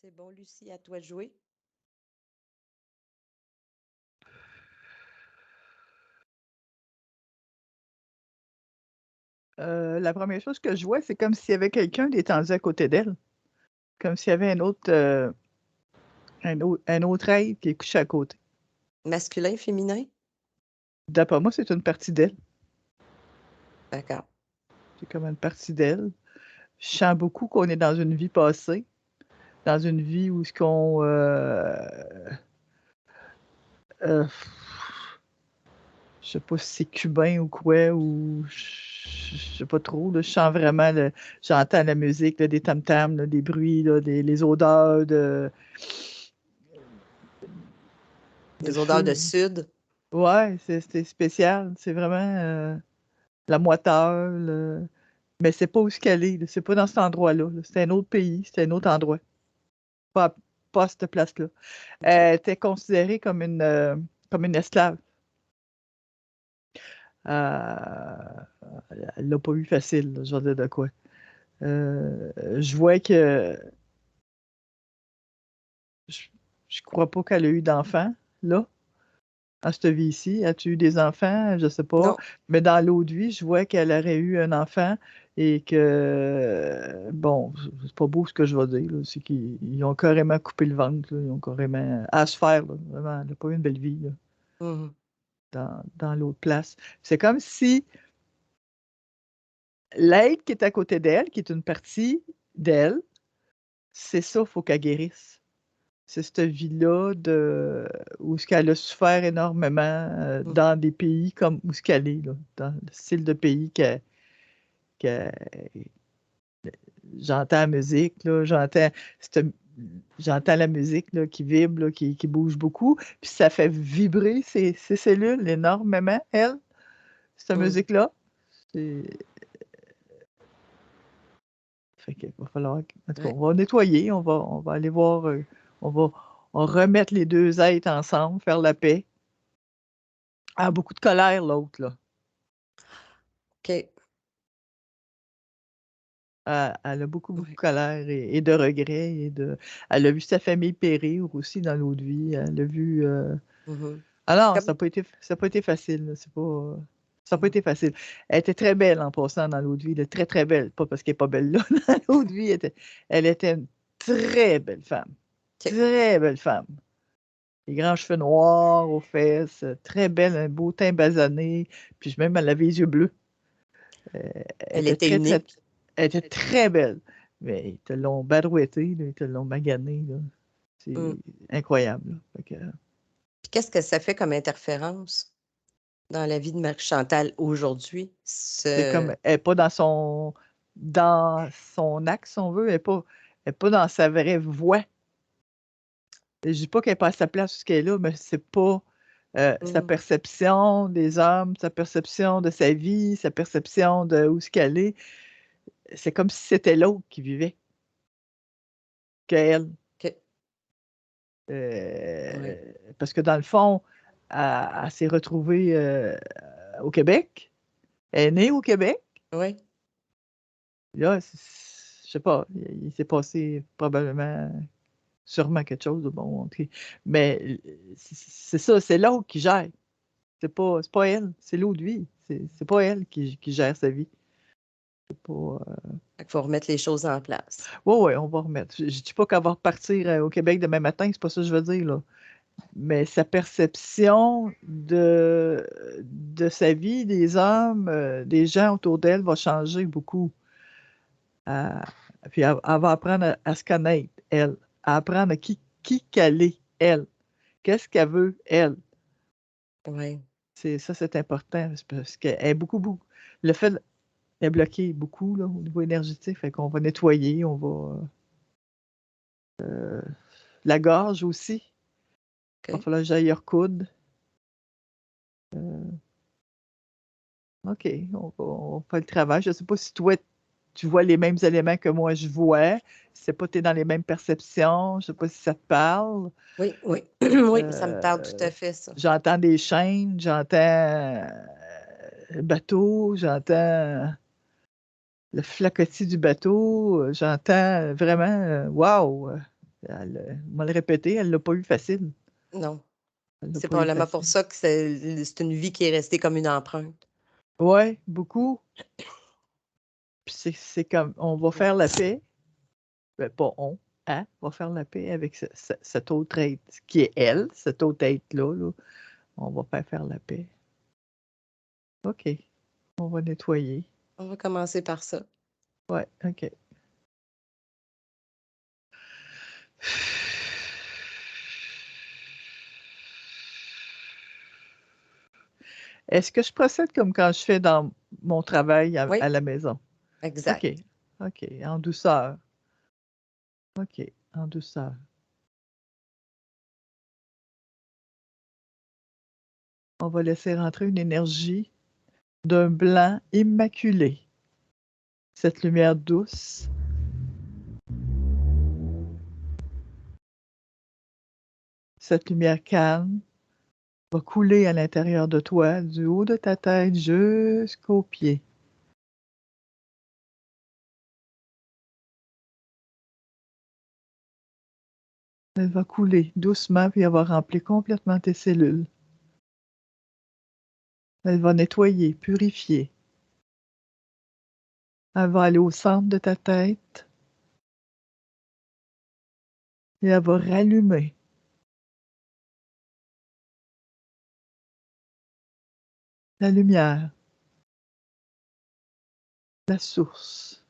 C'est bon, Lucie, à toi de jouer. La première chose que je vois, c'est comme s'il y avait quelqu'un d'étendu à côté d'elle. Comme s'il y avait un autre être qui est couché à côté. Masculin, féminin? D'après moi, c'est une partie d'elle. D'accord. C'est comme une partie d'elle. Je sens beaucoup qu'on est dans une vie passée, dans une vie où ce qu'on euh, je sais pas si c'est cubain ou quoi, ou je sais pas trop. Là, je sens vraiment, j'entends la musique, là, des tam-tams, là, des bruits, là, les odeurs de Les odeurs de feu. sud. Ouais, c'est spécial. C'est vraiment la moiteur. Mais c'est pas où ce qu'elle est. Là. C'est pas dans cet endroit-là. Là. C'est un autre pays, c'est un autre endroit. Pas, pas à cette place-là. OK. Elle était considérée comme une esclave. Elle l'a pas eu facile, là, je vais dire de quoi. Je vois que je, je crois pas qu'elle a eu d'enfants, là, dans cette vie-ci. As-tu eu des enfants? Je sais pas. Non. Mais dans l'autre vie, je vois qu'elle aurait eu un enfant et que, bon, c'est pas beau ce que je vais dire, là, c'est qu'ils ont carrément coupé le ventre, là, ils ont carrément à se faire, là, vraiment, elle n'a pas eu une belle vie, là, Mhm. dans l'autre place. C'est comme si l'être qui est à côté d'elle, qui est une partie d'elle, c'est ça, il faut qu'elle guérisse. C'est cette vie-là où ce qu'elle a souffert énormément Mhm. dans des pays comme où ce qu'elle est, là, dans le style de pays que j'entends la musique, là, cette- j'entends la musique là, qui vibre, là, qui bouge beaucoup, puis ça fait vibrer ses cellules énormément, elle, cette Mhm. musique-là. C'est- Fait qu'il va falloir, en tout cas, Ouais. on va nettoyer, on va aller voir, on va remettre les deux êtres ensemble, faire la paix. Ah, beaucoup de colère, l'autre, là. OK. Elle a beaucoup, beaucoup de Ouais. colère et de regrets elle a vu sa famille périr aussi dans l'autre vie. Elle a vu, Mhm. ah non, Comme... ça a pas été facile, là. Ça a pas Mhm. été facile. Elle était très belle en passant dans l'autre vie, là, très, très belle. Pas parce qu'elle est pas belle là, dans l'autre vie, elle était une très belle femme. OK. Très belle femme. Les grands cheveux noirs aux fesses, très belle, un beau teint basané, puis même elle avait les yeux bleus. Euh, elle Elle était était très, très, unique. elle était très belle. Mais ils te l'ont barouetté, là, ils te l'ont magané, là. Mm. C'est incroyable, là. Fait que, Puis qu'est-ce que ça fait comme interférence dans la vie de Marie-Chantal aujourd'hui? c'est comme, elle n'est pas dans son axe, si on veut, elle est pas dans sa vraie voix. Je dis pas qu'elle n'est pas à sa place où ce qu'elle est là, mais c'est pas sa Mm. perception des hommes, sa perception de sa vie, sa perception de où ce qu'elle est. C'est comme si c'était l'autre qui vivait qu'elle. OK. Ouais. Parce que dans le fond, elle s'est retrouvée au Québec. Elle est née au Québec. Ouais. Là, je sais pas, il s'est passé probablement, sûrement quelque chose de bon. En tout cas. Mais c'est ça, c'est l'autre qui gère. C'est pas elle, c'est l'autre vie. C'est pas elle qui gère sa vie. C'est pas, Fait qu'il faut remettre les choses en place. ouais, ouais, on va remettre. Je dis pas qu'elle va repartir au Québec demain matin, c'est pas ça que je veux dire, là. Mais sa perception de sa vie, des hommes, des gens autour d'elle va changer beaucoup. Euh, elle va apprendre à se connaître, elle. À apprendre à qui qu'elle est, elle. Qu'est-ce qu'elle veut, elle. Ouais. C'est important parce qu'elle est beaucoup, beaucoup. Le fait est bloqué beaucoup là, au niveau énergétique, fait qu'on va nettoyer, on va. La gorge aussi. Il va OK. falloir que j'aille recoudre. Euh, OK, on fait le travail. Je ne sais pas si toi, tu vois les mêmes éléments que moi je vois. Si c'est pas tu es dans les mêmes perceptions. Je ne sais pas si ça te parle. Oui, oui. Oui, ça me parle tout Euh, à fait, ça. J'entends des chaînes, j'entends bateau, j'entends le clacotis du bateau, j'entends vraiment wow! Moi le répéter, elle l'a pas eu facile. Non. Elle l'a C'est pas eu probablement pour facile. ça que c'est une vie qui est restée comme une empreinte. Ouais, beaucoup. Puis c'est comme, on va faire la paix. Ben, pas on, hein, va faire la paix avec cet autre être qui est elle, cet autre être-là. Là. On va faire la paix. OK. On va nettoyer. On va commencer par ça. Ouais, OK. Est-ce que je procède comme quand je fais dans mon travail Oui, à la maison? OK. exact. OK. En douceur. OK. En douceur. On va laisser rentrer une énergie d'un blanc immaculé. Cette lumière douce. Cette lumière calme va couler à l'intérieur de toi, du haut de ta tête jusqu'aux pieds. Elle va couler doucement, puis elle va remplir complètement tes cellules. Elle va nettoyer, purifier. Elle va aller au centre de ta tête et elle va rallumer la lumière, la source.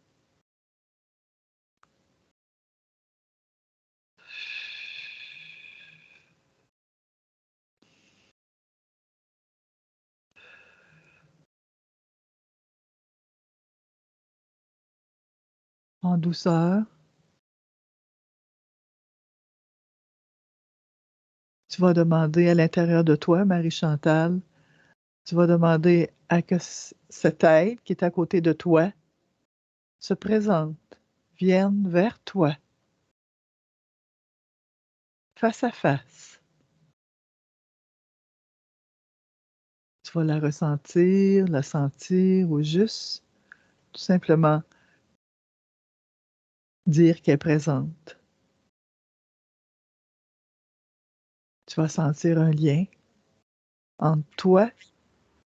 En douceur, tu vas demander à l'intérieur de toi, Marie-Chantal, tu vas demander à que cet être qui est à côté de toi se présente, vienne vers toi, face à face. Tu vas la ressentir, la sentir ou juste tout simplement dire qu'elle est présente. Tu vas sentir un lien entre toi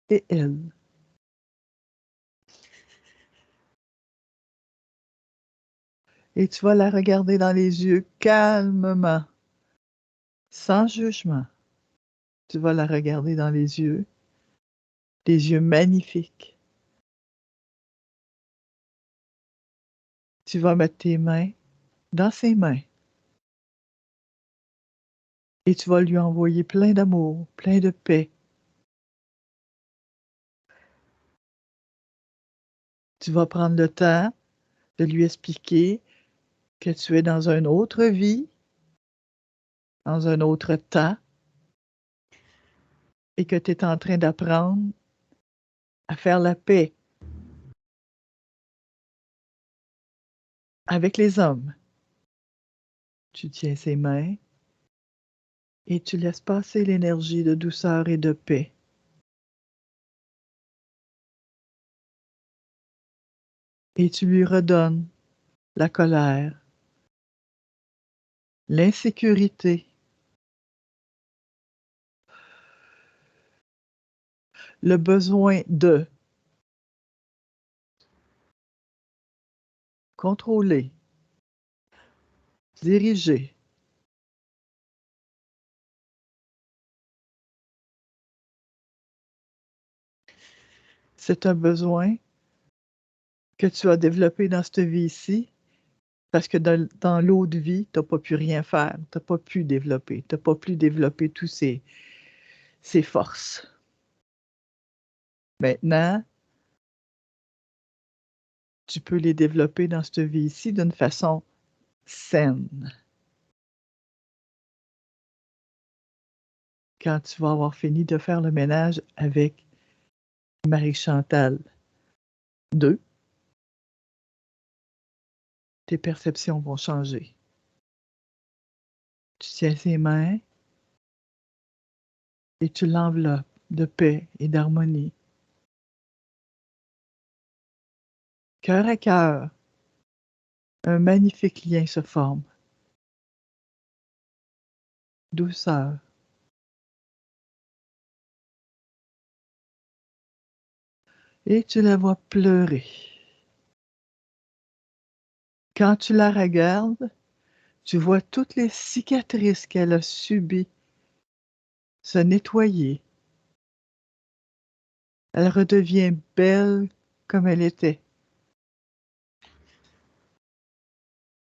et elle. Et tu vas la regarder dans les yeux calmement, sans jugement. Tu vas la regarder dans les yeux, des yeux magnifiques. Tu vas mettre tes mains dans ses mains et tu vas lui envoyer plein d'amour, plein de paix. Tu vas prendre le temps de lui expliquer que tu es dans une autre vie, dans un autre temps, et que tu es en train d'apprendre à faire la paix avec les hommes. Tu tiens ses mains et tu laisses passer l'énergie de douceur et de paix. Et tu lui redonnes la colère, l'insécurité, le besoin de contrôler, diriger. C'est un besoin que tu as développé dans cette vie-ci parce que dans l'autre vie, tu n'as pas pu rien faire, tu n'as pas pu développer, tu n'as pas pu développer tous ces forces. Maintenant, tu peux les développer dans cette vie-ci d'une façon saine. Quand tu vas avoir fini de faire le ménage avec Marie-Chantal 2, tes perceptions vont changer. Tu tiens ses mains et tu l'enveloppes de paix et d'harmonie. Cœur à cœur, un magnifique lien se forme. douceur. Et tu la vois pleurer. Quand tu la regardes, tu vois toutes les cicatrices qu'elle a subies se nettoyer. Elle redevient belle comme elle était.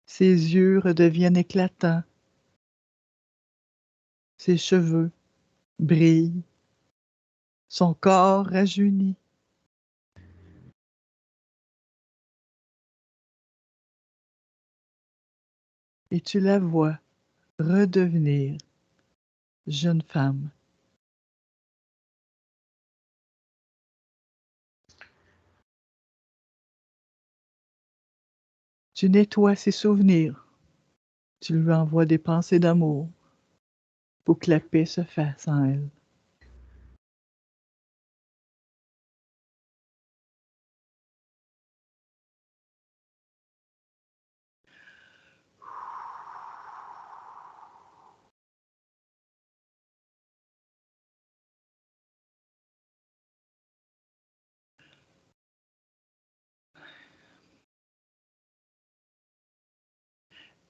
Ses yeux redeviennent éclatants. Ses cheveux brillent. Son corps rajeunit. Et tu la vois redevenir jeune femme. Tu nettoies ses souvenirs. Tu lui envoies des pensées d'amour pour que la paix se fasse en elle.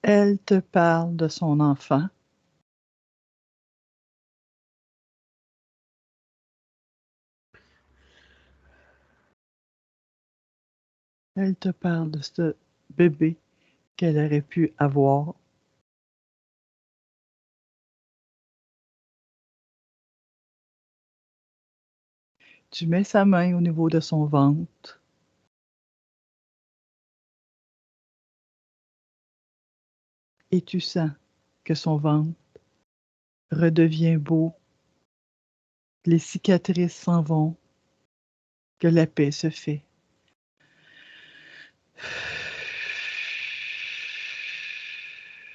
Elle te parle de son enfant. Elle te parle de ce bébé qu'elle aurait pu avoir. Tu mets sa main au niveau de son ventre. Et tu sens que son ventre redevient beau, les cicatrices s'en vont, que la paix se fait.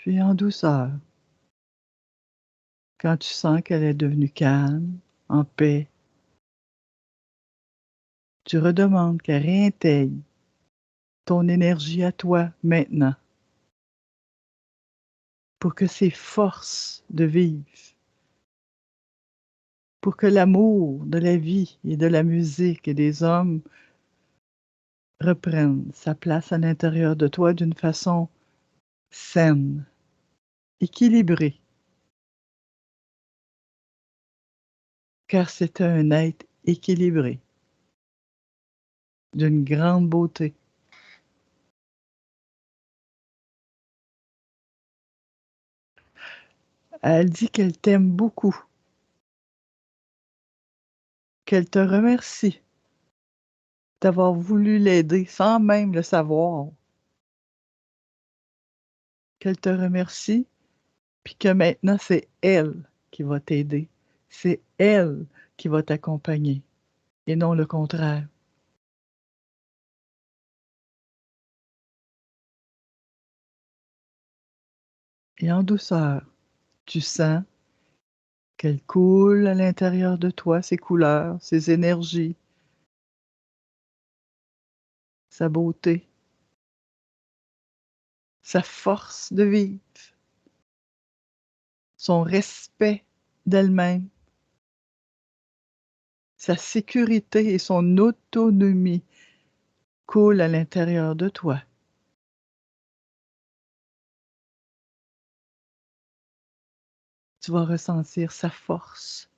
Et en douceur, quand tu sens qu'elle est devenue calme, en paix, tu redemandes qu'elle réintègre ton énergie à toi maintenant pour que ses forces de vivre, pour que l'amour de la vie et de la musique et des hommes reprenne sa place à l'intérieur de toi d'une façon saine, équilibrée. Car c'est un être équilibré, d'une grande beauté. Elle dit qu'elle t'aime beaucoup, qu'elle te remercie d'avoir voulu l'aider sans même le savoir, qu'elle te remercie, puis que maintenant c'est elle qui va t'aider, c'est elle qui va t'accompagner, et non le contraire. Et en douceur, tu sens qu'elle coule à l'intérieur de toi, ses couleurs, ses énergies, sa beauté, sa force de vivre, son respect d'elle-même, sa sécurité et son autonomie coulent à l'intérieur de toi. Tu vas ressentir sa force.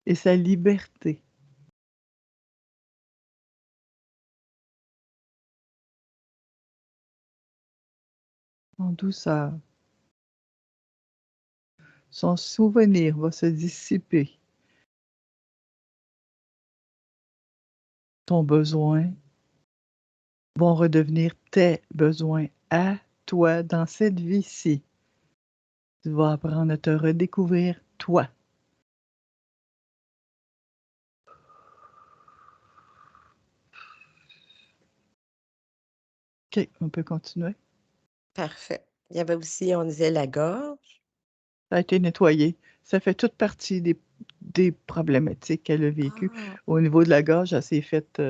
Et sa liberté. En douceur. Son souvenir va se dissiper. Ton besoin vont redevenir tes besoins à toi dans cette vie-ci. Tu vas apprendre à te redécouvrir toi. OK, on peut continuer. Parfait. Il y avait aussi, on disait la gorge. Ça a été nettoyé. Ça fait toute partie des problématiques qu'elle a vécues. Ah! Au niveau de la gorge, elle s'est faite,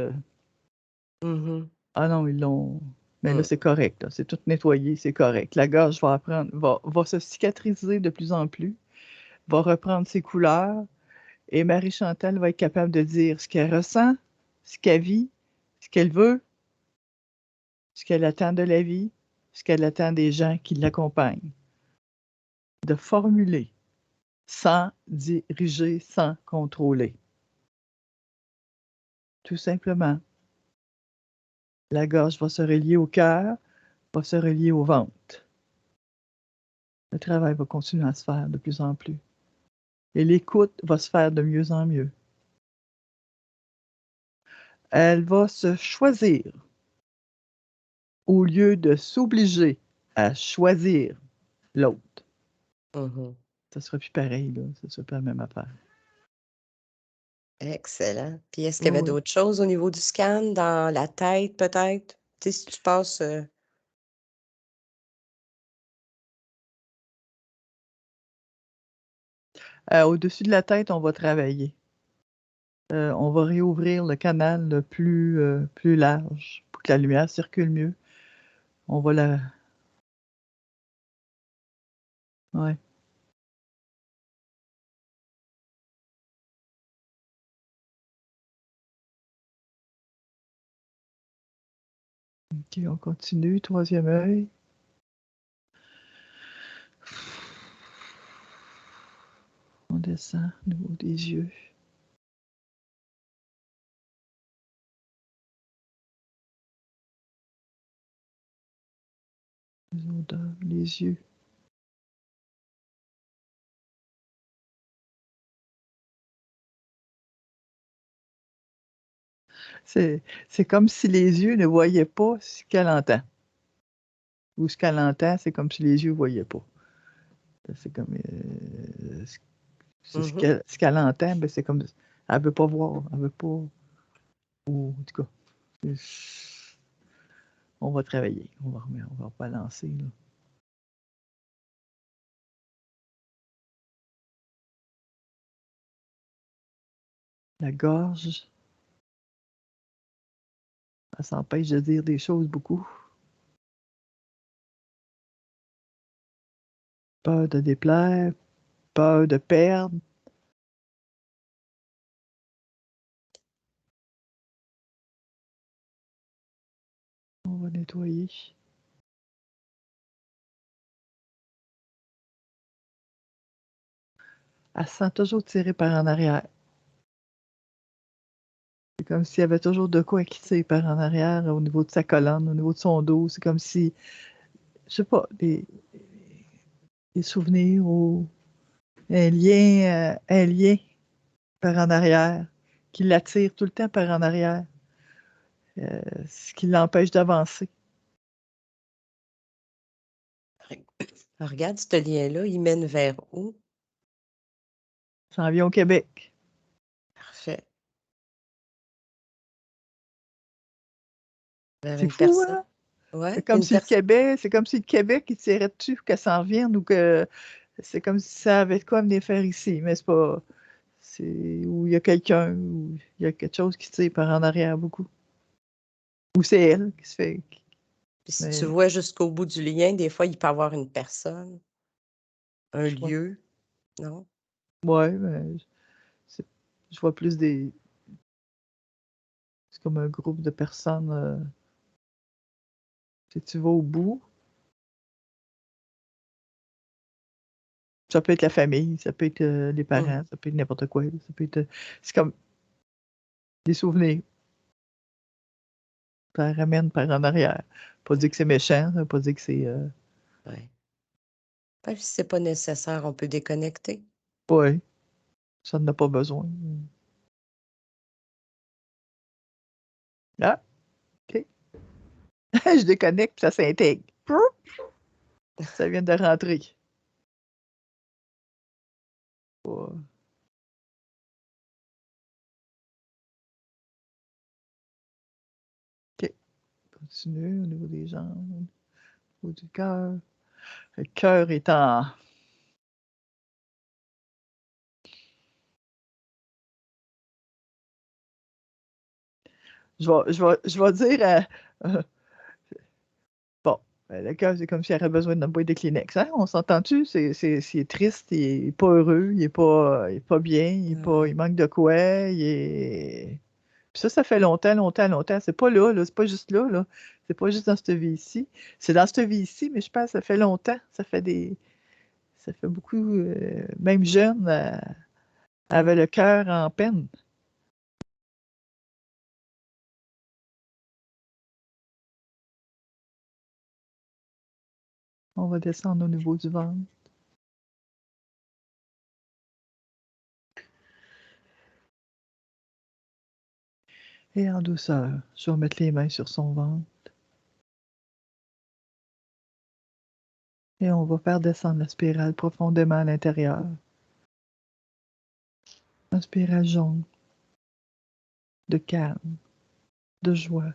Mmh. ah non, ils l'ont Mais là, c'est correct. C'est tout nettoyé, c'est correct. La gorge va se cicatriser de plus en plus, va reprendre ses couleurs, et Marie-Chantal va être capable de dire ce qu'elle ressent, ce qu'elle vit, ce qu'elle veut, ce qu'elle attend de la vie, ce qu'elle attend des gens qui l'accompagnent. De formuler, sans diriger, sans contrôler. Tout simplement. La gorge va se relier au cœur, va se relier au ventre. Le travail va continuer à se faire de plus en plus. Et l'écoute va se faire de mieux en mieux. Elle va se choisir au lieu de s'obliger à choisir l'autre. Ça sera plus pareil, là. Ça sera pas la même affaire. Excellent. Puis est-ce qu'il y avait Oui. d'autres choses au niveau du scan, dans la tête peut-être? Tu sais, si tu passes... Au-dessus de la tête, on va travailler. On va réouvrir le canal plus large pour que la lumière circule mieux. On va la... Ouais. OK, on continue. Troisième œil. On descend au niveau des yeux. Les odeurs, les yeux. C'est comme si les yeux ne voyaient pas ce qu'elle entend. Ou ce qu'elle entend, c'est comme si les yeux ne voyaient pas. C'est comme... ce qu'elle entend, ben c'est comme... Elle ne veut pas voir, elle ne veut pas... Ou, en tout cas, on va travailler, on va balancer, là. La gorge, elle s'empêche de dire des choses beaucoup. Peur de déplaire, peur de perdre. On va nettoyer. Elle se sent toujours tirée par en arrière. C'est comme s'il y avait toujours de quoi qui tire par en arrière au niveau de sa colonne, au niveau de son dos. C'est comme si, je sais pas, des souvenirs ou un lien par en arrière qui l'attire tout le temps par en arrière, ce qui l'empêche d'avancer. Regarde, ce lien-là, il mène vers où? Ça en vient au Québec. Parfait. Vers C'est une fou, personne? hein? Ouais, C'est comme si le Québec, il tirait dessus pour qu'elle s'en revienne ou que c'est comme si ça avait de quoi venir faire ici, mais c'est pas. C'est où il y a quelqu'un, où il y a quelque chose qui tire par en arrière beaucoup. Ou c'est elle qui se fait. Puis si tu Mais vois jusqu'au bout du lien, des fois, il peut y avoir une personne, un je vois. lieu, non? Ouais, mais je vois plus des. C'est comme un groupe de personnes. Si tu vas au bout, ça peut être la famille, ça peut être les parents, ça peut être n'importe quoi. Ça peut être. C'est comme des souvenirs. Ça ramène par en arrière. Pas dire que c'est méchant, ça veut pas dire que c'est. Ouais. Puis si c'est pas nécessaire, on peut déconnecter. Ouais, ça n'a pas besoin. Ah, OK. Je déconnecte, ça s'intègre. Ça vient de rentrer. Ouais. OK. Continue au niveau des jambes, au niveau du cœur. Le cœur est en. Je vais dire Le cœur, c'est comme s'il aurait besoin d'une boîte de Kleenex. Hein? On s'entend-tu? C'est triste, il n'est pas heureux, il n'est pas bien, il manque de quoi. Puis ça fait longtemps, longtemps, longtemps. C'est pas là, c'est pas juste là, là. C'est pas juste dans cette vie-ci. C'est dans cette vie-ci, mais je pense que ça fait longtemps. Ça fait beaucoup, même jeune, avait le cœur en peine. On va descendre au niveau du ventre. Et en douceur, je vais mettre les mains sur son ventre. Et on va faire descendre la spirale profondément à l'intérieur. Une spirale jaune, de calme, de joie.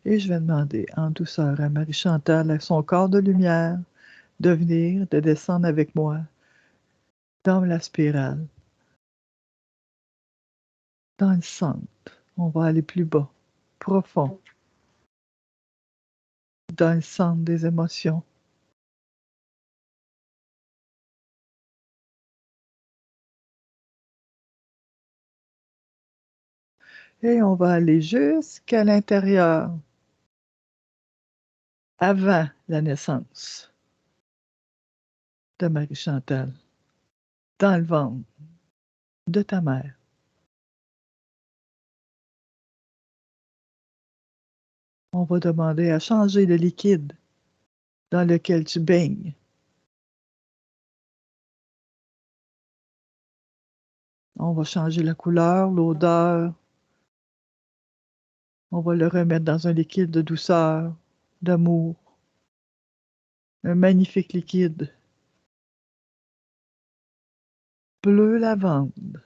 Et je vais demander en douceur à Marie-Chantal, à son corps de lumière, de venir, de descendre avec moi dans la spirale, dans le centre. On va aller plus bas, profond, dans le centre des émotions. Et on va aller jusqu'à l'intérieur, avant la naissance de Marie-Chantal, dans le ventre de ta mère. On va demander à changer le liquide dans lequel tu baignes. On va changer la couleur, l'odeur. On va le remettre dans un liquide de douceur, d'amour. Un magnifique liquide. Bleu lavande.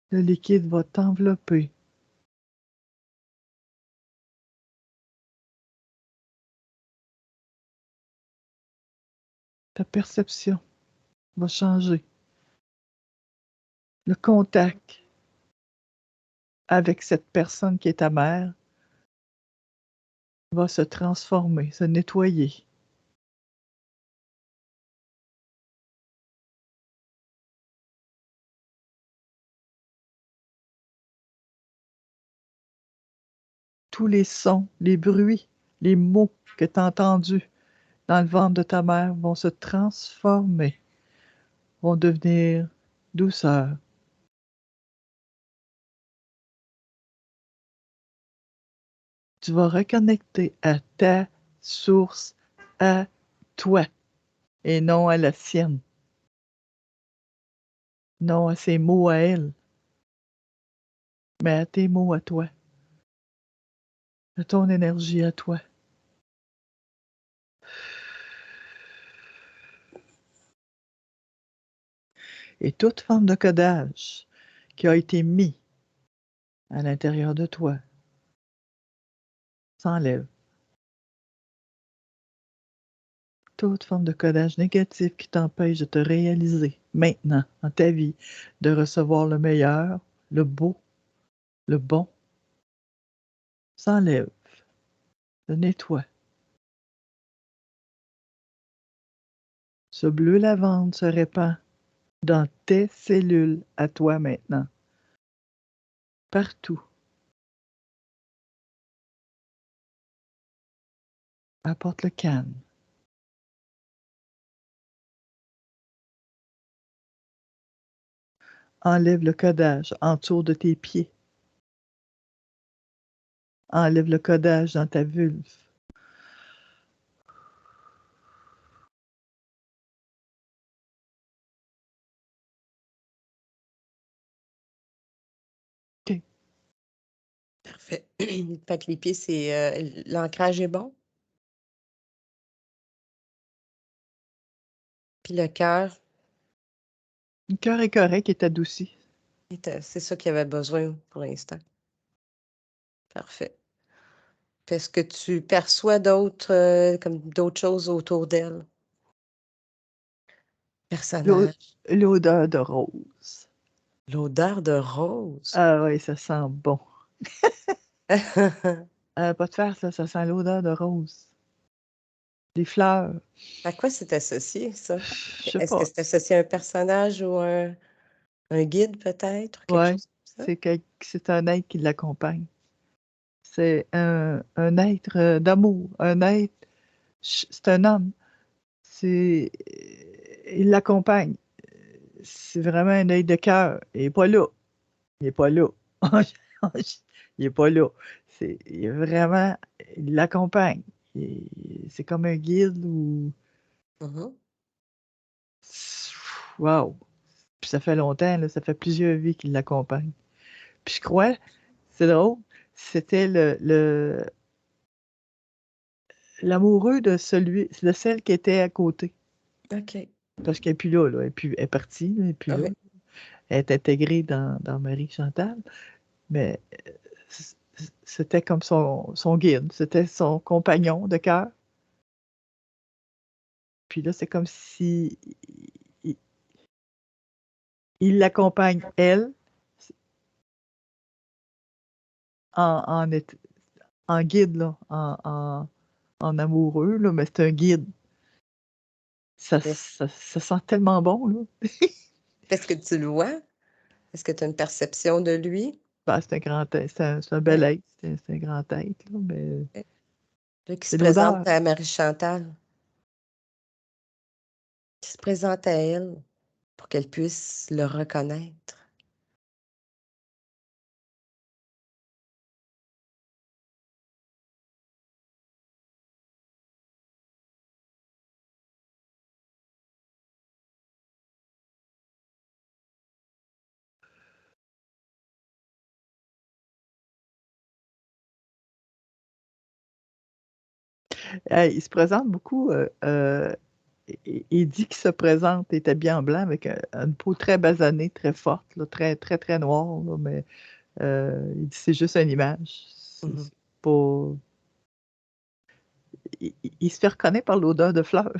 Le liquide va t'envelopper. Ta perception va changer. Le contact avec cette personne qui est ta mère va se transformer, se nettoyer. Tous les sons, les bruits, les mots que tu as entendus dans le ventre de ta mère vont se transformer, vont devenir douceur. Tu vas reconnecter à ta source, à toi, et non à la sienne. Non à ses mots à elle, mais à tes mots à toi, à ton énergie à toi. Et toute forme de codage qui a été mis à l'intérieur de toi s'enlève. Toute forme de codage négatif qui t'empêche de te réaliser maintenant dans ta vie, de recevoir le meilleur, le beau, le bon, s'enlève, se nettoie. Ce bleu lavande se répand dans tes cellules à toi maintenant, partout. Apporte le calme. Enlève le codage autour de tes pieds. Enlève le codage dans ta vulve. OK. Parfait. Fait que les pieds, c'est, l'ancrage est bon? Puis le cœur, Le cœur est correct, est adouci. c'est ça qu'il avait besoin pour l'instant. Parfait. Est-ce que tu perçois comme d'autres choses autour d'elle? L'o Personnage. l'odeur de rose. L'odeur de rose. Ah oui, ça sent bon. Pas de faire ça sent l'odeur de rose. Des fleurs. À quoi c'est associé, ça? Je sais Est-ce que pas. c'est associé à un personnage ou un guide, peut-être? Quelque Ouais, chose comme ça? c'est un être qui l'accompagne. C'est un être d'amour, un être, c'est un homme. C'est, il l'accompagne. C'est vraiment un œil de cœur. Il n'est pas là. Il n'est pas là. Il n'est pas là. Il est vraiment, il l'accompagne. C'est comme un guide ou, Mhm. wow. Puis ça fait longtemps, là, ça fait plusieurs vies qu'il l'accompagne. Puis je crois, c'est drôle, c'était l'amoureux de celle qui était à côté. OK. Parce qu'elle n'est plus là, là. Elle est partie, là, elle n'est plus Ah là. oui. Elle est intégrée dans Marie-Chantal, mais c'était comme son guide, c'était son compagnon de cœur. Puis là, c'est comme si il, il l'accompagne, elle, en, en, est- en guide, là, en amoureux, là, mais c'est un guide. Ça sent tellement bon, là. Est-ce que tu le vois? Est-ce que tu as une perception de lui? Ben, c'est un grand être, c'est un bel Oui. être, c'est un grand être, là, mais Qui se c'est présente l'odeur. à Marie-Chantal, qui se présente à elle pour qu'elle puisse le reconnaître. Il se présente beaucoup, il dit qu'il se présente, il est habillé en blanc avec une peau très basanée, très forte, là, très, très, très noire, là, mais il dit c'est juste une image. Mhm. C'est pas... il se fait reconnaître par l'odeur de fleurs.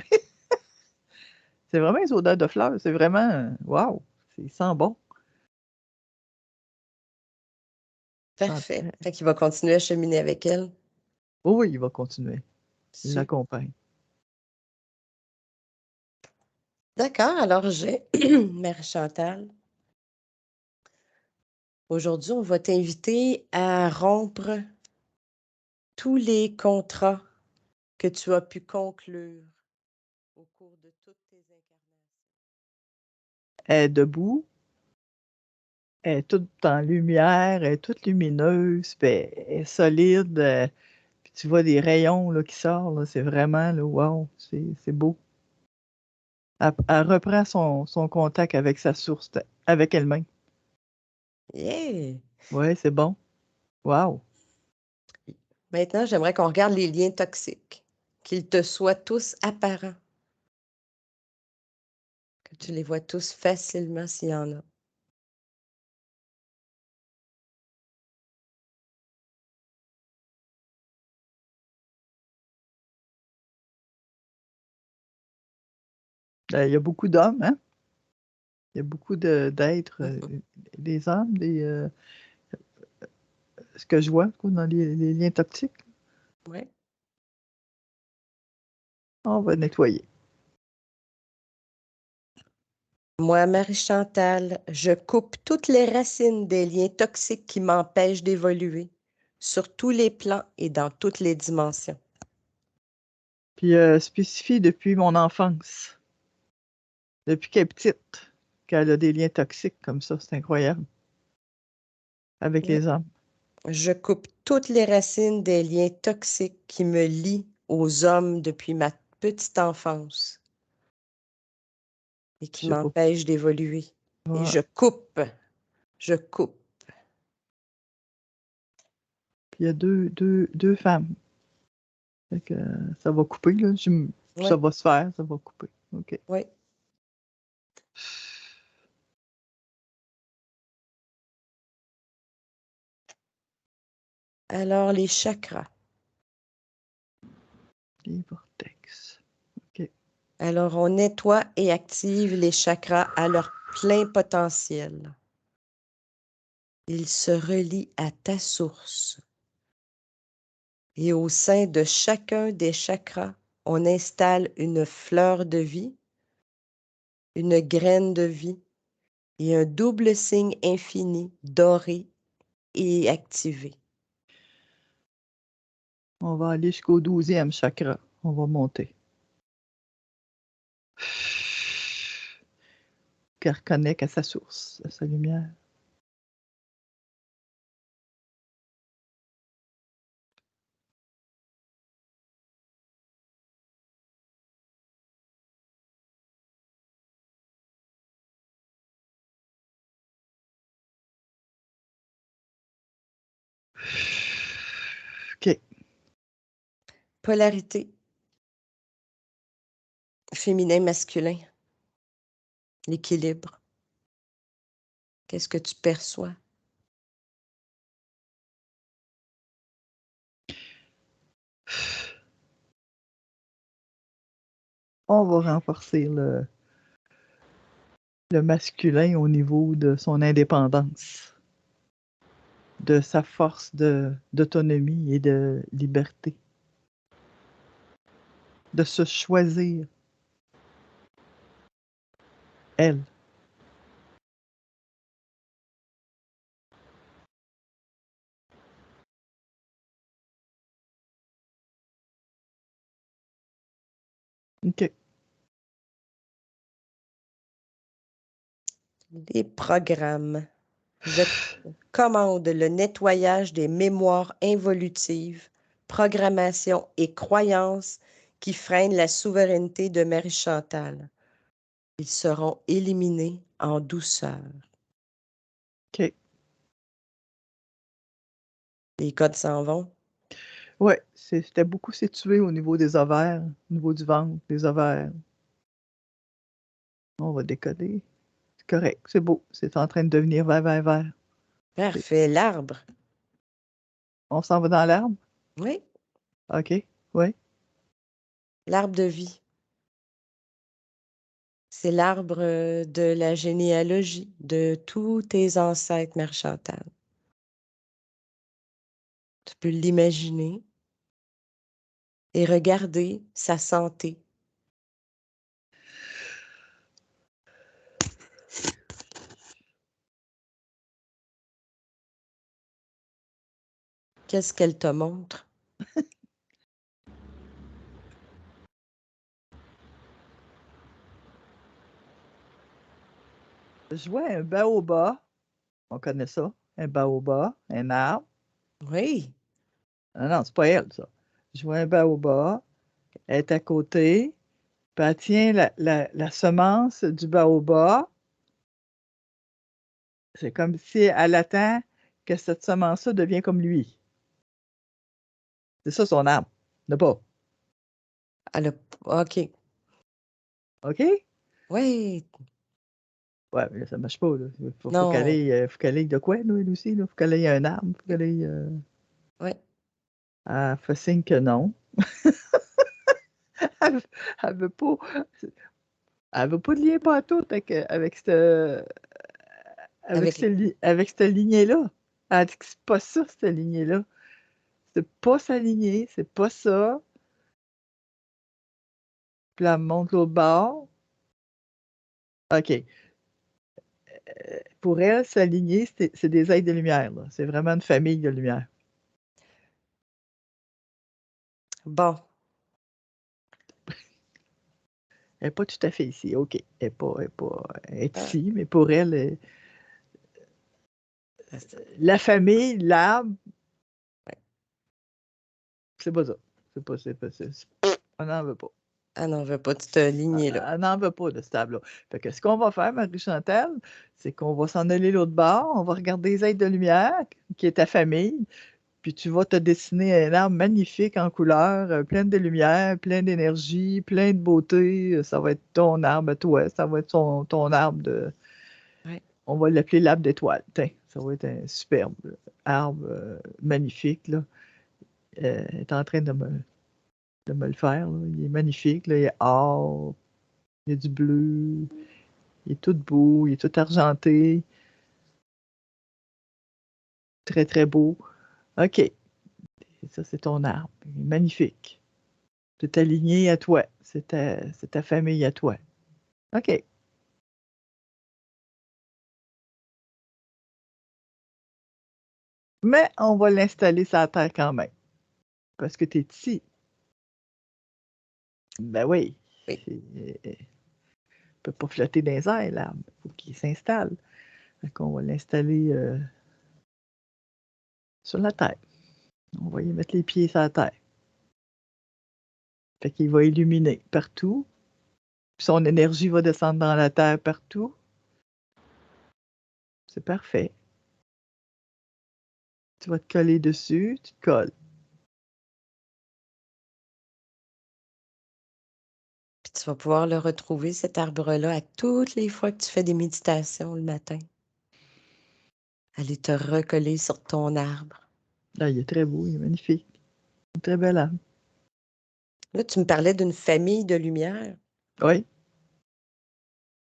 C'est vraiment une odeur de fleurs, c'est vraiment, wow, il sent bon. Il sent Parfait. très... Fait qu'il va continuer à cheminer avec elle. Oh oui, il va continuer, il Super. l'accompagne. D'accord, alors j'ai Marie-Chantal. Aujourd'hui, on va t'inviter à rompre tous les contrats que tu as pu conclure au cours de toutes tes incarnations. Elle est debout, elle est toute en lumière, elle est toute lumineuse, puis elle est solide, puis tu vois des rayons là, qui sortent, là, c'est vraiment, là, wow, c'est beau. Elle reprend son contact avec sa source, avec elle-même. Yeah! Ouais, c'est bon. Wow. Maintenant, j'aimerais qu'on regarde les liens toxiques, qu'ils te soient tous apparents, que tu les vois tous facilement s'il y en a. Il y a beaucoup d'hommes, hein? Il y a beaucoup d'êtres, Mhm. des hommes, ce que je vois quoi, dans les liens toxiques. Ouais. On va nettoyer. Moi, Marie-Chantal, je coupe toutes les racines des liens toxiques qui m'empêchent d'évoluer, sur tous les plans et dans toutes les dimensions. Puis spécifie depuis mon enfance, depuis qu'elle est petite, qu'elle a des liens toxiques comme ça, c'est incroyable, avec Ouais. les hommes. Je coupe toutes les racines des liens toxiques qui me lient aux hommes depuis ma petite enfance et Je qui sais pas. m'empêchent d'évoluer. Et Ouais. je coupe. Puis il y a deux femmes. Fait que, ça va couper, là. Ça Oui, va se faire, ça va couper. OK. oui. Alors, les chakras. Les vortex. OK. Alors, on nettoie et active les chakras à leur plein potentiel. Ils se relient à ta source. Et au sein de chacun des chakras, on installe une fleur de vie, une graine de vie et un double signe infini doré et activé. On va aller jusqu'au 12e chakra. On va monter. Qui reconnecte à sa source, à sa lumière. OK. Polarité. Féminin, masculin. L'équilibre. Qu'est-ce que tu perçois? On va renforcer le masculin au niveau de son indépendance, de sa force d'autonomie et de liberté, de se choisir, elle. OK. Les programmes. Je commande le nettoyage des mémoires involutives, programmations et croyances qui freinent la souveraineté de Marie-Chantal. Ils seront éliminés en douceur. OK. Les codes s'en vont. Oui, c'était beaucoup situé au niveau des ovaires, au niveau du ventre, des ovaires. On va décoder. C'est correct, c'est beau. C'est en train de devenir vert, vert, vert. Parfait. L'arbre. On s'en va dans l'arbre? Oui, OK. Oui. l'arbre de vie. C'est l'arbre de la généalogie de tous tes ancêtres, Marie-Chantal. Tu peux l'imaginer et regarder sa santé. Qu'est-ce qu'elle te montre? Je vois un baobab. On connaît ça. Un baobab, un arbre. Oui, Ah non, c'est pas elle, ça. Je vois un baobab. Elle est à côté. Puis elle tient la semence du baobab. C'est comme si elle attend que cette semence-là devienne comme lui. C'est ça son arbre. Ne pas. elle a... OK. OK? Oui, Ouais, mais là, ça marche pas, là. Faut non, faut qu'elle ait de quoi, là, elle aussi, là? Faut qu'elle ait un arbre, faut qu'elle ait. oui. Elle fait signe que non. Elle, elle veut pas. Elle veut pas de lien pantoute Avec... avec cette lignée-là. Elle dit que c'est pas ça, cette lignée-là. C'est pas sa lignée, c'est pas ça. Puis elle me montre l'autre bord. OK. Pour elle, sa lignée, c'est des êtres de lumière, là. C'est vraiment une famille de lumière. Bon, Elle n'est pas tout à fait ici. OK. Elle est ici, mais pour elle, la famille, l'arbre, c'est pas ça. On n'en veut pas. elle n'en veut pas de cette lignée-là. Elle n'en veut pas de cet arbre-là. Fait que ce qu'on va faire, Marie-Chantal, c'est qu'on va s'en aller l'autre bord, on va regarder les êtres de lumière, qui est ta famille, puis tu vas te dessiner un arbre magnifique en couleur, plein de lumière, plein d'énergie, plein de beauté. Ça va être ton arbre à toi, ça va être ton arbre de... Ouais. On va l'appeler l'arbre d'étoile. Tiens, ça va être un superbe. arbre magnifique, là. Est en train de me le faire, là. Il est magnifique, là. Il est or, il y a du bleu, il est tout beau, il est tout argenté. Très, très beau. OK. Et ça, c'est ton arbre. Il est magnifique. Tout aligné à toi. C'est ta famille à toi. OK. Mais on va l'installer sur la terre quand même. Parce que tu es ici. Ben oui. Oui. Il ne peut pas flotter dans les airs, l'arbre. Il faut qu'il s'installe. Donc, on va l'installer sur la terre. On va y mettre les pieds sur la terre. Fait qu'il va illuminer partout. Puis son énergie va descendre dans la terre partout. C'est parfait. Tu vas te coller dessus, tu te colles. Puis tu vas pouvoir le retrouver, cet arbre-là, à toutes les fois que tu fais des méditations le matin. Aller te recoller sur ton arbre. Là, il est très beau, il est magnifique. Une très belle arbre. Là, tu me parlais d'une famille de lumière. Oui.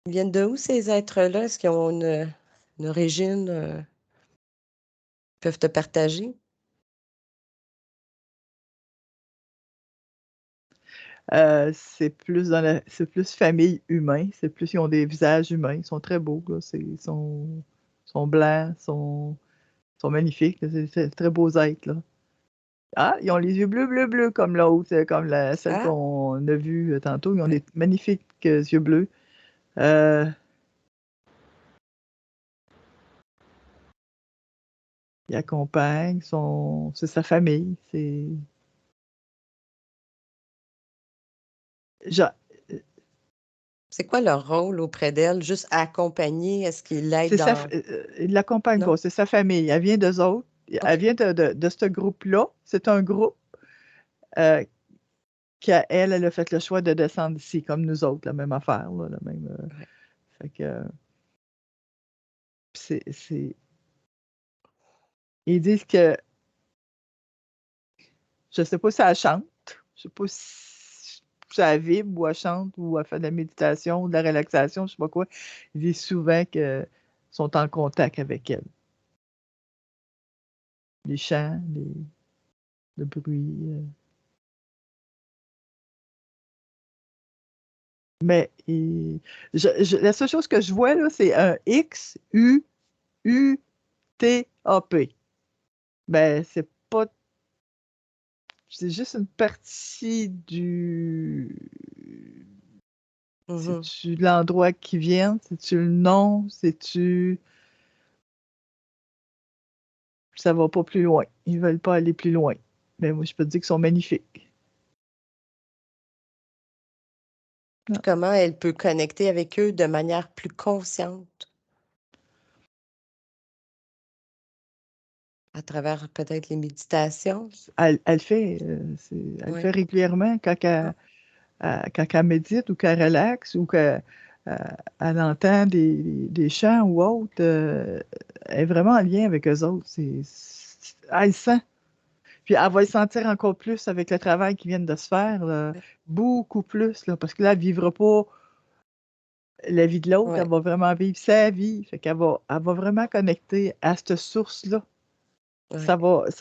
Ils viennent de où, ces êtres-là? Est-ce qu'ils ont une origine, peuvent te partager? C'est plus famille humain, c'est plus ils ont des visages humains, ils sont très beaux, là, sont blancs, sont magnifiques, c'est très beaux êtres, là. Ah, ils ont les yeux bleus, bleus, bleus comme l'autre, comme celle Ah, qu'on a vue tantôt. Ils ont ouais. des magnifiques yeux bleus. Euh, Ils accompagnent, c'est sa famille. Ja- C'est quoi leur rôle auprès d'elle? Juste accompagner? Est-ce qu'ils l'aident dans... Il l'accompagne Non? pas, c'est sa famille. Elle vient d'eux autres. Elle OK. vient de ce groupe-là. C'est un groupe euh, elle a fait le choix de descendre ici, comme nous autres, la même affaire, là, la même. Ouais. Fait que c'est. Ils disent que je sais pas si elle chante, je sais pas si elle vibre ou elle chante ou elle fait de la méditation ou de la relaxation, je sais pas quoi. Ils disent souvent qu'ils sont en contact avec elle. Les chants, le bruit. Mais la seule chose que je vois, là, c'est un XUUTAP. Ben, c'est juste une partie Mhm. C'est-tu l'endroit qui vient? C'est-tu le nom? Ça va pas plus loin. Ils veulent pas aller plus loin. Mais moi, je peux te dire qu'ils sont magnifiques. Puis Ah. comment elle peut connecter avec eux de manière plus consciente? À travers peut-être les méditations? Elle fait Oui. régulièrement quand elle médite ou qu'elle relaxe ou qu'elle entend des chants ou autre. Elle est vraiment en lien avec eux autres. Elle le sent. Puis elle va le sentir encore plus avec le travail qui vient de se faire, là, Ouais. beaucoup plus, là, parce que là, elle ne vivra pas la vie de l'autre, elle Ouais. va vraiment vivre sa vie. Fait elle va vraiment connecter à cette source-là. Ouais. Ça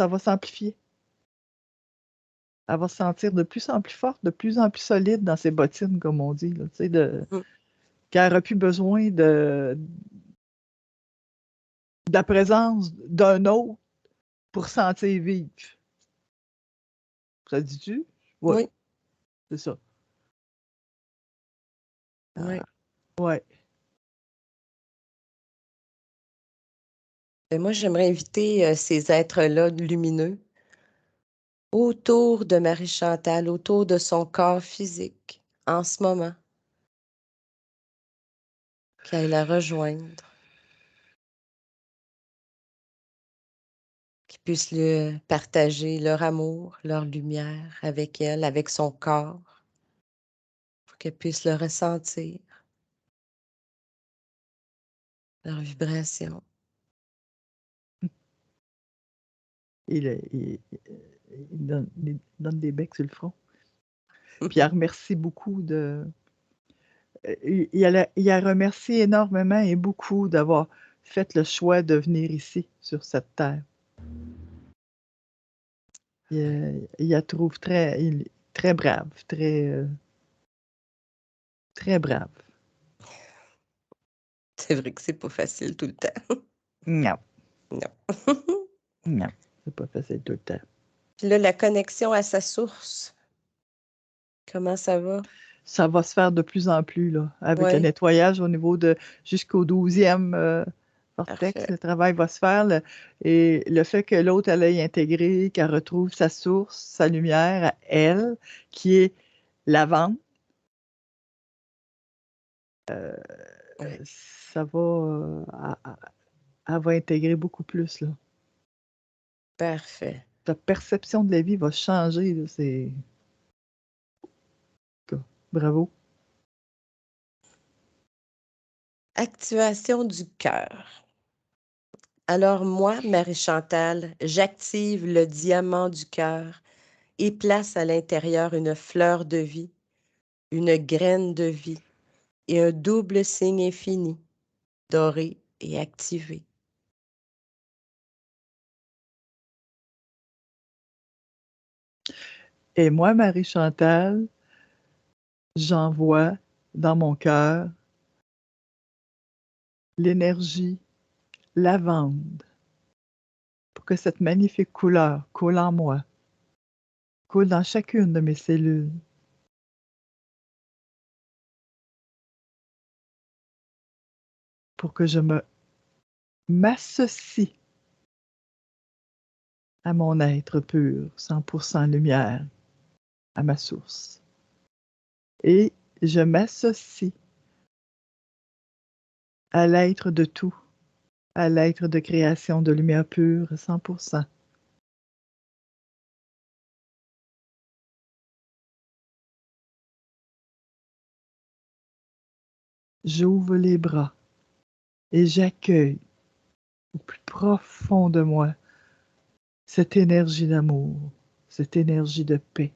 va s'amplifier. Elle va se sentir de plus en plus forte, de plus en plus solide dans ses bottines, comme on dit, là, tu sais, Mhm. qu'elle n'aura plus besoin de la présence d'un autre pour sentir vivre. Ça dit-tu? Oui, Oui. c'est ça. Oui. Ah, ouais. Et moi, j'aimerais inviter ces êtres-là lumineux autour de Marie-Chantal, autour de son corps physique, en ce moment, qui aille la rejoindre, qui puisse lui partager leur amour, leur lumière avec elle, avec son corps, pour qu'elle puisse le ressentir, leur vibration. il donne des becs sur le front. Puis elle remercie beaucoup il a remercié énormément et beaucoup d'avoir fait le choix de venir ici, sur cette terre. Il la trouve très brave, très brave. C'est vrai que c'est pas facile tout le temps. Non, Non. non, c'est pas facile tout le temps. Puis là, la connexion à sa source, comment ça va? Ça va se faire de plus en plus, là, avec le Oui, nettoyage au niveau jusqu'au 12e vortex, parfait. le travail va se faire. Et le fait que l'autre, elle ait intégré, qu'elle retrouve sa source, sa lumière à elle, qui est lavande, Ouais, ça va, elle va intégrer beaucoup plus, là. parfait. Ta perception de la vie va changer, là, c'est... Bravo. Activation du cœur. Alors moi, Marie-Chantal, j'active le diamant du cœur et place à l'intérieur une fleur de vie, une graine de vie et un double signe infini, doré et activé. Et moi, Marie-Chantal, j'envoie dans mon cœur l'énergie lavande pour que cette magnifique couleur coule en moi, coule dans chacune de mes cellules. Pour que je m'associe à mon être pur, 100% lumière, à ma source. Et je m'associe à l'être de tout, à l'être de création de lumière pure, 100%. J'ouvre les bras et j'accueille au plus profond de moi cette énergie d'amour, cette énergie de paix,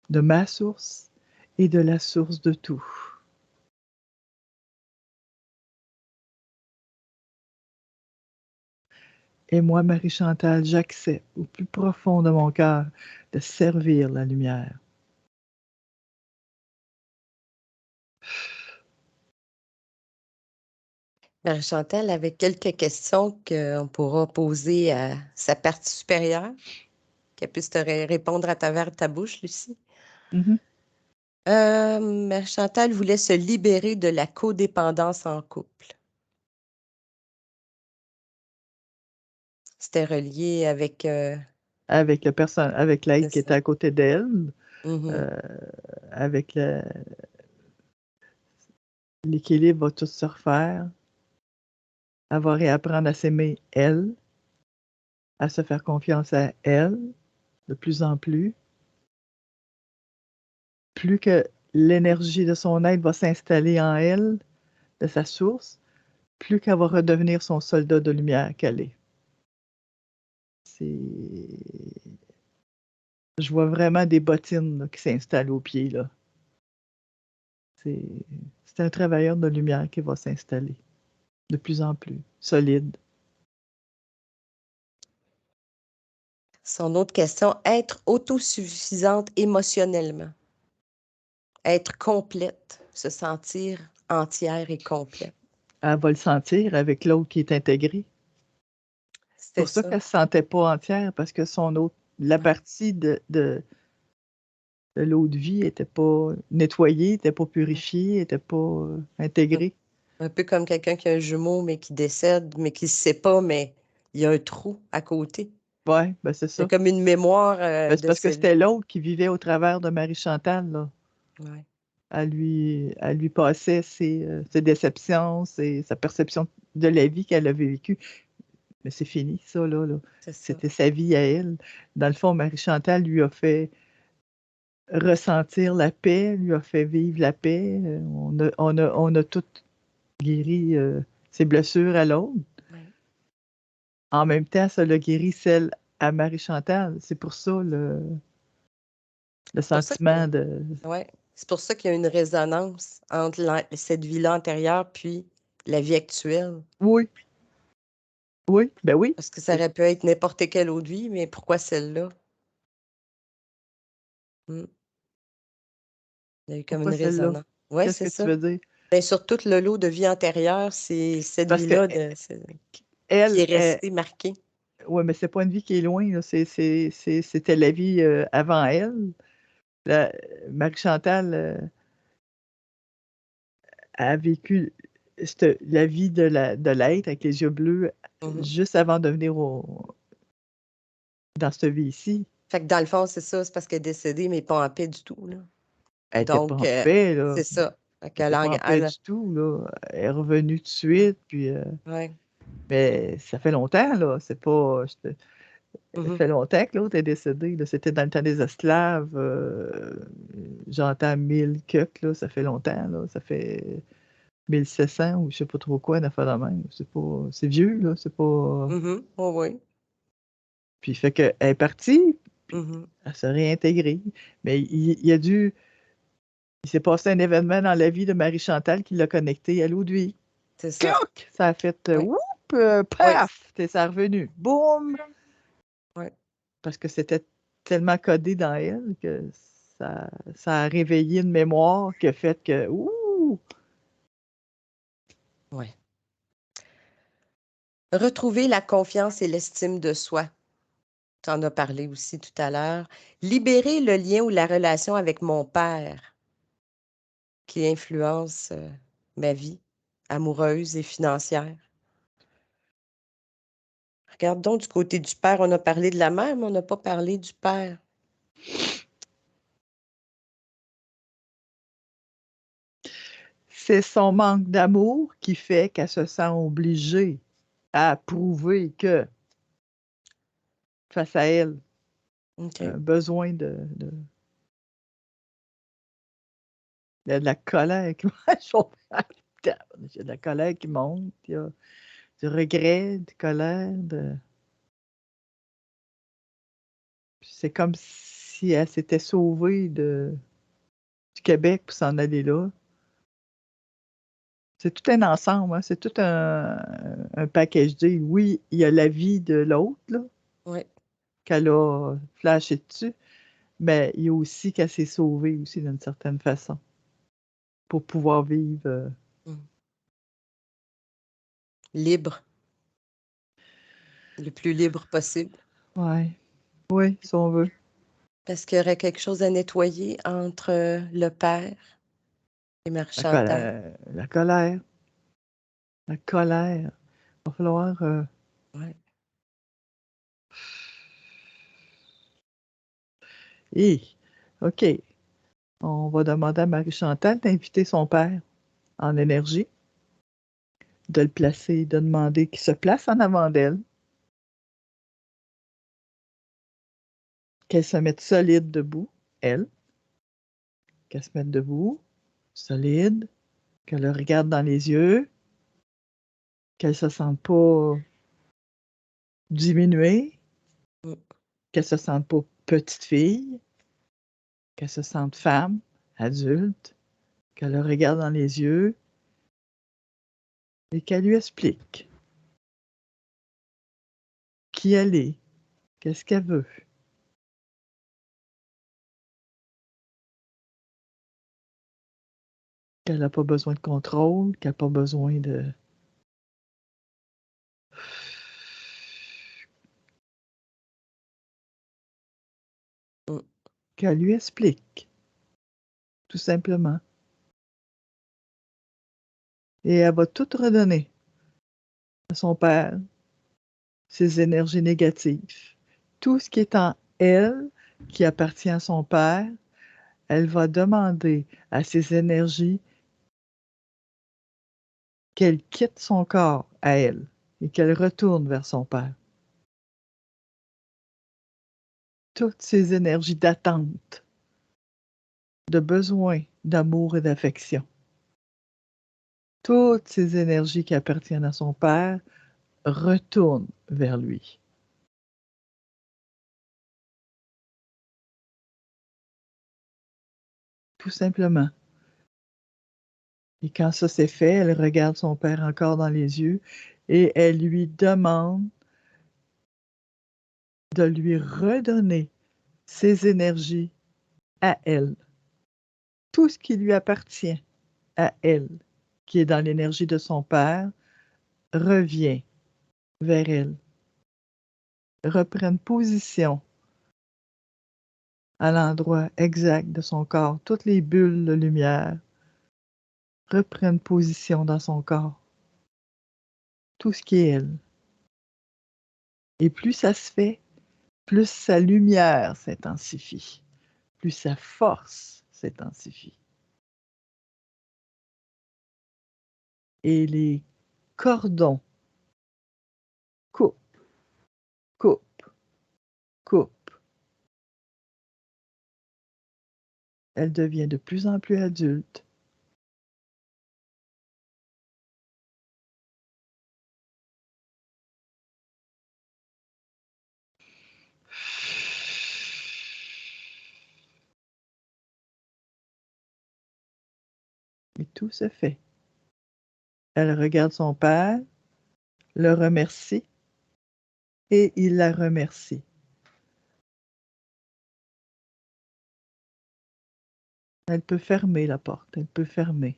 de ma source et de la source de tout. Et moi, Marie-Chantal, j'accepte au plus profond de mon cœur de servir la lumière. Marie-Chantal, avec quelques questions qu'on pourra poser à sa partie supérieure, qu'elle puisse te répondre à travers ta bouche, Lucie. Mhm. Marie-Chantal voulait se libérer de la codépendance en couple. C'était relié avec... Avec avec l'être c'est qui ça. était à côté d'elle, Mhm. euh, avec l'équilibre va tout se refaire. Elle va réapprendre à s'aimer elle, à se faire confiance à elle, de plus en plus. Plus que l'énergie de son être va s'installer en elle, de sa source, plus qu'elle va redevenir son soldat de lumière qu'elle est. Je vois vraiment des bottines là, qui s'installent aux pieds, là. C'est un travailleur de lumière qui va s'installer de plus en plus solide. Son autre question, être autosuffisante émotionnellement. Être complète, se sentir entière et complète. Elle va le sentir avec l'autre qui est intégré. C'est C'était pour ça ça. qu'elle ne se sentait pas entière, parce que la Ouais. partie de l'autre vie n'était pas nettoyée, n'était pas purifiée, n'était pas intégrée. Un peu comme quelqu'un qui a un jumeau, mais qui décède, mais qui ne sait pas, mais il y a un trou à côté. Oui, ben c'est Il y a ça. comme une mémoire Ben, c'est de parce que celui. c'était l'autre qui vivait au travers de Marie-Chantal, là. Ouais, Elle lui passait ses déceptions, sa perception de la vie qu'elle avait vécue. Mais c'est fini, ça, là. c'est ça. C'était sa vie à elle. Dans le fond, Marie-Chantal lui a fait ressentir la paix, lui a fait vivre la paix. On a toutes guéri ses blessures à l'autre Ouais. en même temps, ça l'a guéri celle à Marie-Chantal. C'est pour ça le C'est pour ça sentiment de... ouais, c'est pour ça qu'il y a une résonance entre cette vie-là antérieure puis la vie actuelle. Oui, oui, ben oui. Parce que ça aurait pu être n'importe quelle autre vie, mais pourquoi celle-là? Hmm. Il y a eu comme Pourquoi une celle-là? résonance. Oui, Qu'est-ce c'est que tu ça. veux dire? Bien, sur tout le lot de vie antérieure, c'est cette Parce que vie-là qui est elle, restée marquée. ouais, mais c'est pas une vie qui est loin, là. C'était la vie avant elle. Marie-Chantal a vécu la vie de l'être avec les yeux bleus Mhm. juste avant de venir dans cette vie-ci. Fait que dans le fond, c'est ça, c'est parce qu'elle est décédée, mais pas en paix du tout, là. Elle était pas Donc, en paix, là. c'est ça. Fait Elle qu'elle était pas en paix du tout, là. Elle est revenue tout de suite, puis... ouais. mais ça fait longtemps, là. C'est pas... Ça Mhm. fait longtemps que l'autre est décédé, là. C'était dans le temps des esclaves. J'entends 1000 cucs, là. Ça fait longtemps, là. Ça fait 1700 ou je sais pas trop quoi, une affaire de même. C'est pas... C'est vieux, là. C'est pas... Mhm. Oh, oui. Puis fait qu'elle est partie, puis Mhm. elle s'est réintégrée. Mais il s'est passé un événement dans la vie de Marie-Chantal qui l'a connectée à l'autre vie. C'est ça. Cloc! Ça a fait Oui. whoop, Oui. paf! Et ça est revenu. Boum! Oui. Parce que c'était tellement codé dans elle que ça a réveillé une mémoire qui a fait que ouh! Oui. Retrouver la confiance et l'estime de soi. Tu en as parlé aussi tout à l'heure. Libérer le lien ou la relation avec mon père qui influence ma vie amoureuse et financière. Regarde donc du côté du père, on a parlé de la mère, mais on n'a pas parlé du père. C'est son manque d'amour qui fait qu'elle se sent obligée à prouver que face à elle, OK. un besoin il y a de la colère qui il y a de la colère qui monte, il y a du regret, de colère, c'est comme si elle s'était sauvée du Québec pour s'en aller là. C'est tout un ensemble, hein, c'est tout un package deal. Oui, il y a la vie de l'autre, là, Oui. qu'elle a flashé dessus, mais il y a aussi qu'elle s'est sauvée aussi d'une certaine façon pour pouvoir vivre. Libre, le plus libre possible. Ouais, oui, si on veut. Parce qu'il y aurait quelque chose à nettoyer entre le père et La Marie-Chantal. colère, la colère, la colère. Il va falloir. Ouais. Hi, OK. On va demander à Marie-Chantal d'inviter son père en énergie, de le placer, de demander qu'il se place en avant d'elle, qu'elle se mette solide debout, elle, qu'elle se mette debout, solide, qu'elle le regarde dans les yeux, qu'elle se sente pas diminuée, Mm. qu'elle se sente pas petite fille, qu'elle se sente femme, adulte, qu'elle le regarde dans les yeux et qu'elle lui explique qui elle est, qu'est-ce qu'elle veut. Qu'elle n'a pas besoin de contrôle, qu'elle n'a pas besoin de... Mm. Qu'elle lui explique, tout simplement. Et elle va tout redonner à son père, ses énergies négatives. Tout ce qui est en elle, qui appartient à son père, elle va demander à ses énergies qu'elle quitte son corps à elle et qu'elle retourne vers son père. Toutes ces énergies d'attente, de besoin d'amour et d'affection. Toutes ces énergies qui appartiennent à son père retourne vers lui. Tout simplement. Et quand ça s'est fait, elle regarde son père encore dans les yeux et elle lui demande de lui redonner ses énergies à elle. Tout ce qui lui appartient à elle, qui est dans l'énergie de son père, revient vers elle, reprenne position à l'endroit exact de son corps. Toutes les bulles de lumière reprennent position dans son corps. Tout ce qui est elle. Et plus ça se fait, plus sa lumière s'intensifie, plus sa force s'intensifie. Et les cordons coupent, coupent, coupent. Elle devient de plus en plus adulte. Et tout se fait. Elle regarde son père, le remercie et il la remercie. Elle peut fermer la porte, elle peut fermer.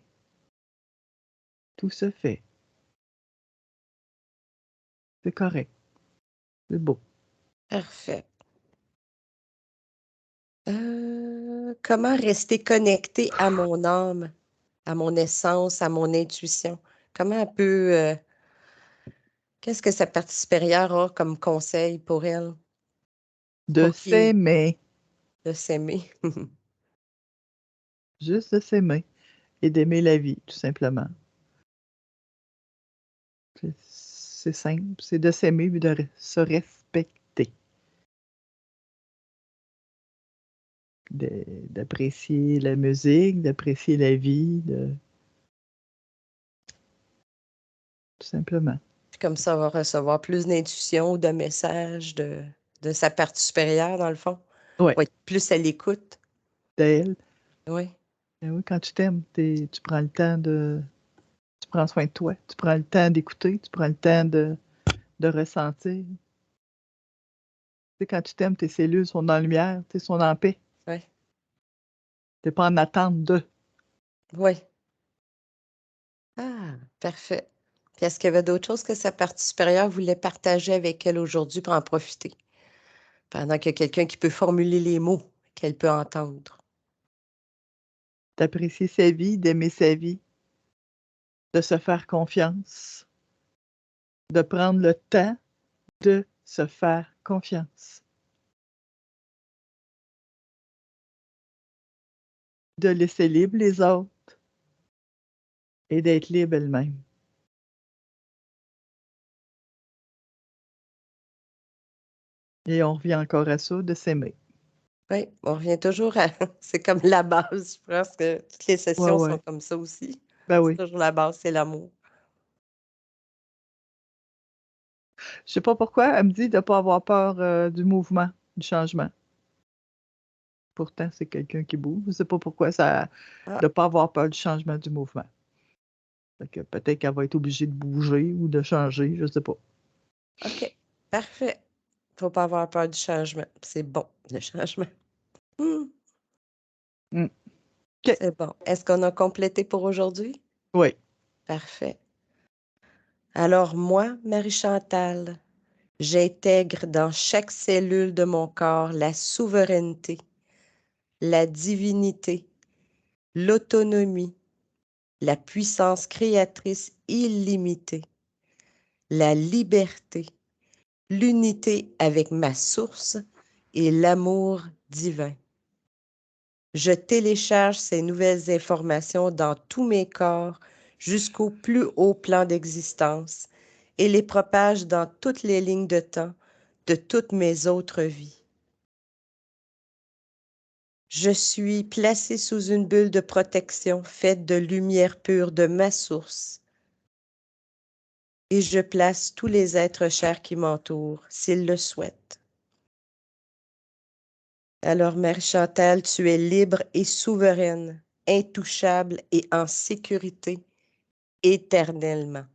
Tout se fait. C'est correct. C'est beau. Parfait. Comment rester connecté à mon âme, à mon essence, à mon intuition? Comment elle peut... qu'est-ce que sa partie supérieure a comme conseil pour elle? De Pour qu'il s'aimer, de s'aimer. juste de s'aimer et d'aimer la vie, tout simplement. C'est simple, c'est de s'aimer et de se respecter. D'apprécier la musique, d'apprécier la vie, tout simplement. Puis comme ça, elle va recevoir plus d'intuition ou de messages de sa partie supérieure, dans le fond. Oui, Va être plus à l'écoute. d'elle. Oui, Ben oui, quand tu t'aimes, tu prends le temps tu prends soin de toi, tu prends le temps d'écouter, tu prends le temps de ressentir. Tu sais, quand tu t'aimes, tes cellules sont dans la lumière, tu sais, sont en paix. oui, Tu n'es pas en attente de. oui. Ah, parfait. Puis est-ce qu'il y avait d'autres choses que sa partie supérieure voulait partager avec elle aujourd'hui pour en profiter? Pendant qu'il y a quelqu'un qui peut formuler les mots qu'elle peut entendre. D'apprécier sa vie, d'aimer sa vie, de se faire confiance, de prendre le temps de se faire confiance, de laisser libre les autres et d'être libre elle-même. Et on revient encore à ça, de s'aimer. Oui, on revient toujours à c'est comme la base. Je pense que toutes les Ouais, sessions sont ouais. comme ça aussi. Ben C'est oui. toujours la base, c'est l'amour. Je sais pas pourquoi, elle me dit de pas avoir peur, du mouvement, du changement. Pourtant, c'est quelqu'un qui bouge. Je sais pas pourquoi ça Ah, de pas avoir peur du changement du mouvement. Fait que peut-être qu'elle va être obligée de bouger ou de changer, je sais pas. OK. Parfait. Faut pas avoir peur du changement. C'est bon, le changement. Mmh, Mmh. OK. c'est bon. Est-ce qu'on a complété pour aujourd'hui? Oui. Parfait. Alors moi, Marie-Chantal, j'intègre dans chaque cellule de mon corps la souveraineté, la divinité, l'autonomie, la puissance créatrice illimitée, la liberté, l'unité avec ma source et l'amour divin. Je télécharge ces nouvelles informations dans tous mes corps jusqu'au plus haut plan d'existence et les propage dans toutes les lignes de temps de toutes mes autres vies. Je suis placée sous une bulle de protection faite de lumière pure de ma source. et je place tous les êtres chers qui m'entourent, s'ils le souhaitent. Alors, Mère Chantal, tu es libre et souveraine, intouchable et en sécurité éternellement.